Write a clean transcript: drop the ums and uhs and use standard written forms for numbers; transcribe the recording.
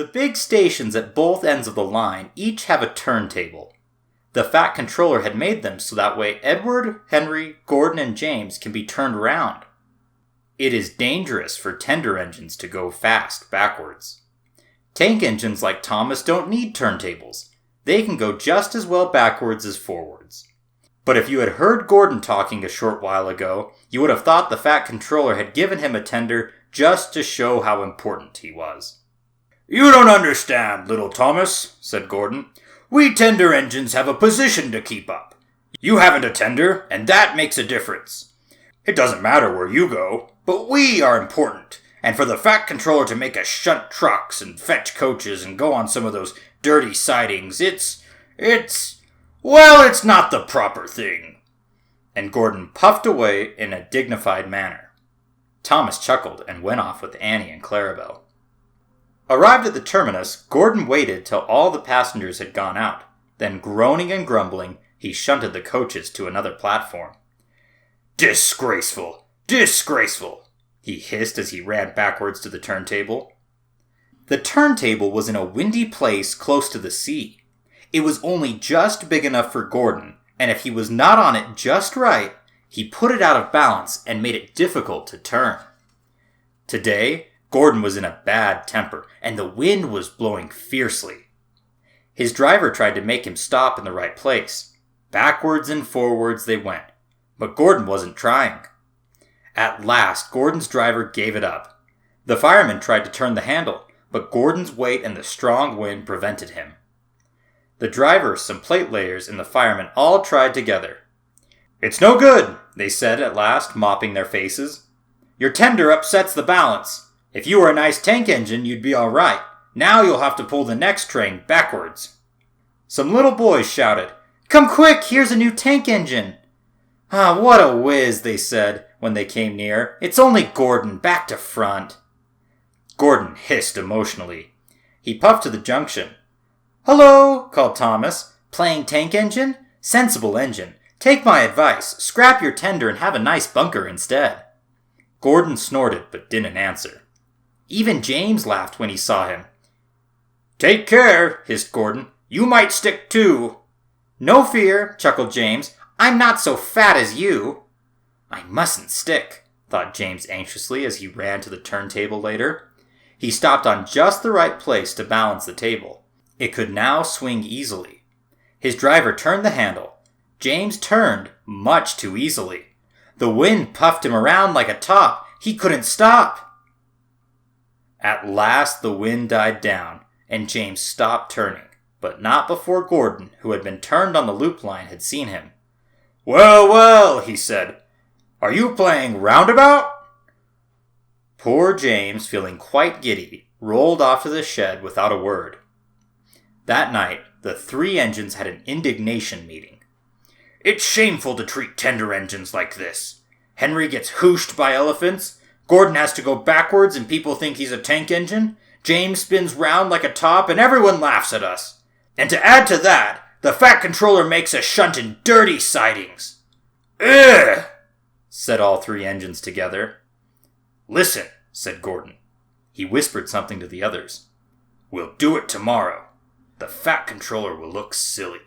The big stations at both ends of the line each have a turntable. The Fat Controller had made them so that way Edward, Henry, Gordon, and James can be turned around. It is dangerous for tender engines to go fast backwards. Tank engines like Thomas don't need turntables. They can go just as well backwards as forwards. But if you had heard Gordon talking a short while ago, you would have thought the Fat Controller had given him a tender just to show how important he was. "You don't understand, little Thomas," said Gordon. "We tender engines have a position to keep up. You haven't a tender, and that makes a difference. It doesn't matter where you go, but we are important, and for the Fat Controller to make us shunt trucks and fetch coaches and go on some of those dirty sidings, it's not the proper thing." And Gordon puffed away in a dignified manner. Thomas chuckled and went off with Annie and Clarabelle. Arrived at the terminus, Gordon waited till all the passengers had gone out. Then, groaning and grumbling, he shunted the coaches to another platform. "Disgraceful! Disgraceful!" he hissed as he ran backwards to the turntable. The turntable was in a windy place close to the sea. It was only just big enough for Gordon, and if he was not on it just right, he put it out of balance and made it difficult to turn. Today, Gordon was in a bad temper, and the wind was blowing fiercely. His driver tried to make him stop in the right place. Backwards and forwards they went, but Gordon wasn't trying. At last, Gordon's driver gave it up. The fireman tried to turn the handle, but Gordon's weight and the strong wind prevented him. The driver, some plate layers, and the fireman all tried together. "It's no good," they said at last, mopping their faces. "Your tender upsets the balance. If you were a nice tank engine, you'd be all right. Now you'll have to pull the next train backwards." Some little boys shouted, "Come quick, here's a new tank engine." "Ah, what a whiz," they said when they came near. "It's only Gordon, back to front." Gordon hissed emotionally. He puffed to the junction. "Hello," called Thomas. "Playing tank engine? Sensible engine. Take my advice. Scrap your tender and have a nice bunker instead." Gordon snorted but didn't answer. Even James laughed when he saw him. "Take care," hissed Gordon. "You might stick too." "No fear," chuckled James. "I'm not so fat as you." "I mustn't stick," thought James anxiously as he ran to the turntable later. He stopped on just the right place to balance the table. It could now swing easily. His driver turned the handle. James turned much too easily. The wind puffed him around like a top. He couldn't stop. At last the wind died down, and James stopped turning, but not before Gordon, who had been turned on the loop line, had seen him. "Well, well," he said. "Are you playing roundabout?" Poor James, feeling quite giddy, rolled off to the shed without a word. That night, the three engines had an indignation meeting. "It's shameful to treat tender engines like this. Henry gets hooshed by elephants. Gordon has to go backwards and people think he's a tank engine. James spins round like a top and everyone laughs at us. And to add to that, the Fat Controller makes us shunt in dirty sidings." "Ugh!" said all three engines together. "Listen," said Gordon. He whispered something to the others. "We'll do it tomorrow. The Fat Controller will look silly."